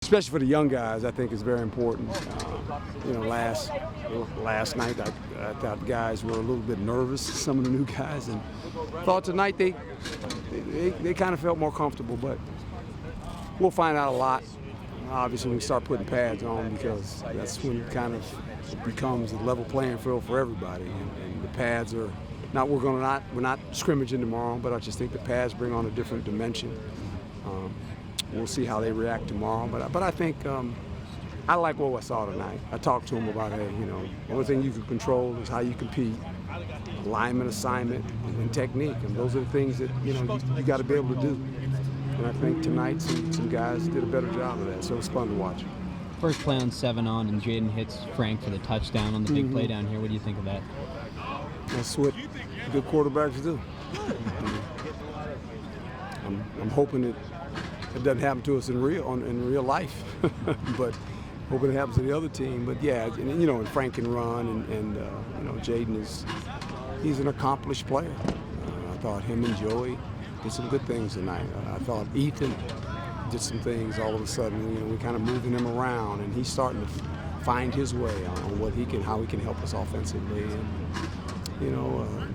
Especially for the young guys, I think it's very important. Last night I thought guys were a little bit nervous, some of the new guys, and thought tonight they kind of felt more comfortable. But we'll find out a lot, obviously, when we start putting pads on, because that's when it kind of becomes a level playing field for everybody. And the pads are we're not scrimmaging tomorrow, but I just think the pads bring on a different dimension. We'll see how they react tomorrow, but I think I like what I saw tonight. I talked to them about, the only thing you can control is how you compete, alignment, assignment, and technique, and those are the things that you got to be able to do. And I think tonight some guys did a better job of that, so it was fun to watch. First play on 7-on, and Jaden hits Frank for the touchdown on the big play down here. What do you think of that? That's what good quarterbacks do. I'm hoping it doesn't happen to us in real life, but hoping it happens to the other team. But yeah, and Frank can run, and Jaden he's an accomplished player. I thought him and Joey did some good things tonight. I thought Ethan did some things all of a sudden. We kind of moving him around, and he's starting to find his way on how he can help us offensively. And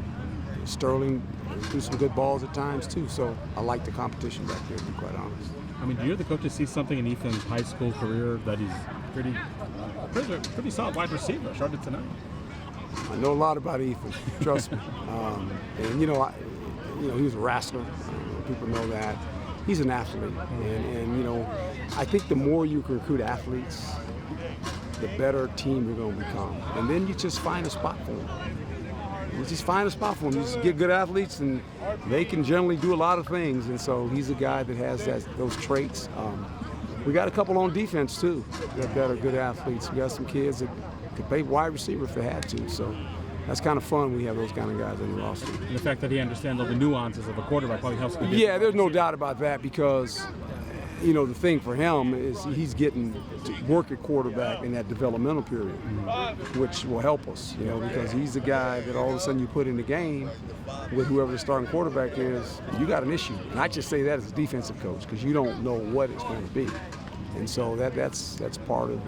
Sterling threw some good balls at times too. So I like the competition back there, to be quite honest. I mean, do you or the coaches see something in Ethan's high school career that he's pretty solid wide receiver? Started tonight. I know a lot about Ethan. Trust me. And he was a wrestler. People know that. He's an athlete, and I think the more you can recruit athletes, the better team you're going to become. And then you just find a spot for them. You just just get good athletes, and they can generally do a lot of things. And so he's a guy that has those traits. We got a couple on defense too that are good athletes. We got some kids that could play wide receiver if they had to. So that's kind of fun when we have those kind of guys in the roster. And the fact that he understands all the nuances of a quarterback probably helps. Yeah, there's no doubt about that, because the thing for him is he's getting to work at quarterback in that developmental period, which will help us, because he's the guy that all of a sudden you put in the game with whoever the starting quarterback is, you got an issue. And I just say that as a defensive coach, because you don't know what it's going to be. And so that's part of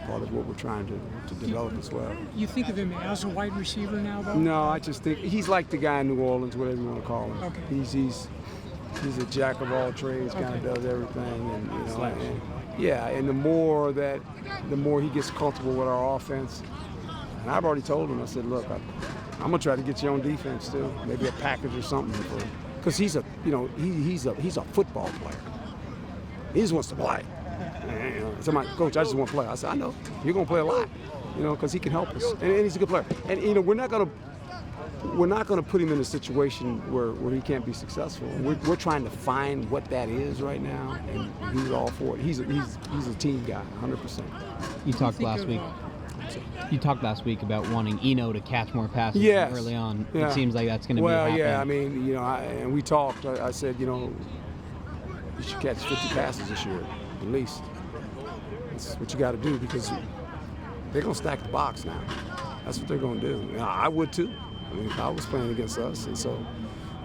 what we're trying to develop as well. You think of him as a wide receiver now, though? No, I just think he's like the guy in New Orleans, whatever you want to call him. Okay. He's a jack of all trades, kind of does everything, and the more he gets comfortable with our offense. And I've already told him, I said, look, I'm gonna try to get you on defense too, maybe a package or something, because he's a football player. He just wants to play. Somebody, coach, I just want to play. I said, I know, you're gonna play a lot, because he can help us, and he's a good player. And we're not gonna put him in a situation where he can't be successful. We're trying to find what that is right now, and he's all for it. He's a team guy, 100%. You talked last week about wanting Eno to catch more passes early on. Yeah. It seems like that's going to be happening. Well, yeah, I mean, and we talked. I said, you should catch 50 passes this year, at least. That's what you got to do, because they're gonna stack the box now. That's what they're gonna do. I would too. I mean, if I was playing against us. And so,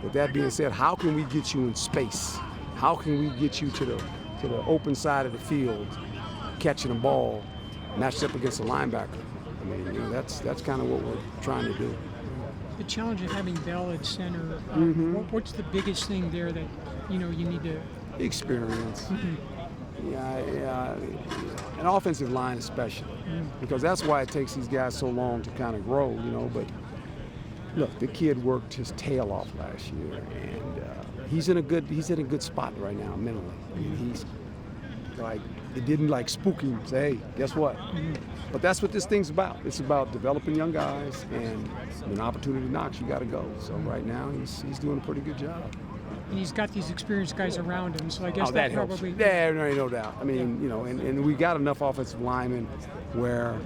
with that being said, how can we get you in space? How can we get you to the open side of the field, catching the ball, matched up against a linebacker? I mean, that's kind of what we're trying to do. The challenge of having Bell at center. What's the biggest thing there that you need to? Experience. Yeah, an offensive line especially, because that's why it takes these guys so long to kind of grow. But look, the kid worked his tail off last year, and he's in a good spot right now mentally. I mean, he's like, it didn't spook him, say, hey, guess what? But that's what this thing's about. It's about developing young guys, and when an opportunity knocks, you got to go. So right now, he's doing a pretty good job. And he's got these experienced guys around him, so I guess that probably. Helps. Yeah, no doubt. I mean, and we got enough offensive linemen where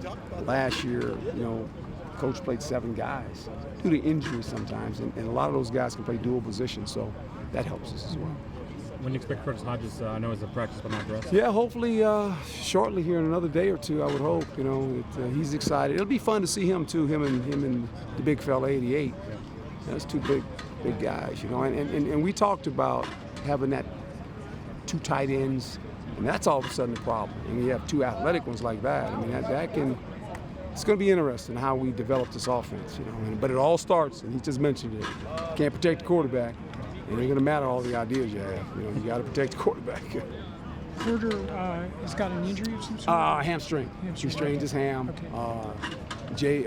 last year, coach played 7 guys due to injuries sometimes, and a lot of those guys can play dual positions, so that helps us as well. When do you expect Curtis Hodges? I know it's a practice, but not dressed. Yeah, hopefully shortly here in another day or two. I would hope. He's excited. It'll be fun to see him too. Him and the big fella, 88. Yeah. That's 2 big guys. And we talked about having that 2 tight ends And that's all of a sudden a problem. And you have two athletic ones like that. I mean, that can, it's going to be interesting how we develop this offense, you know. But it all starts, and he just mentioned it. You can't protect the quarterback. It ain't going to matter all the ideas you have. You know, you got to protect the quarterback. Porter has got an injury of some sort? Hamstring. He strained his ham. Okay.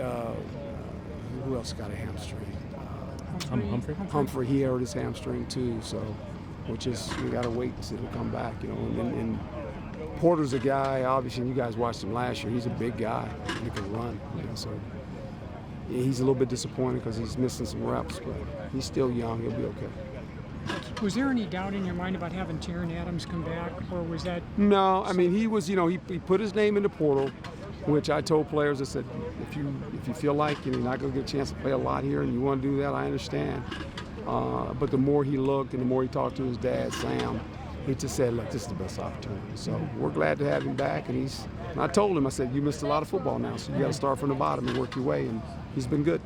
Who else got a hamstring? Humphrey? Humphrey, he hurt his hamstring too. So, which is, we got to wait and see if he'll come back. You know, and Porter's a guy. Obviously, you guys watched him last year. He's a big guy. He can run. You know, so he's a little bit disappointed because he's missing some reps, but he's still young. He'll be okay. Was there any doubt in your mind about having Taron Adams come back, or was that? No, I mean, he was, you know, he put his name in the portal, which I told players, I said, if you feel like you're not going to get a chance to play a lot here and you want to do that, I understand. But the more he looked and the more he talked to his dad, Sam, he just said, look, this is the best opportunity. So we're glad to have him back. And I told him, I said, you missed a lot of football now, so you got to start from the bottom and work your way. And he's been good.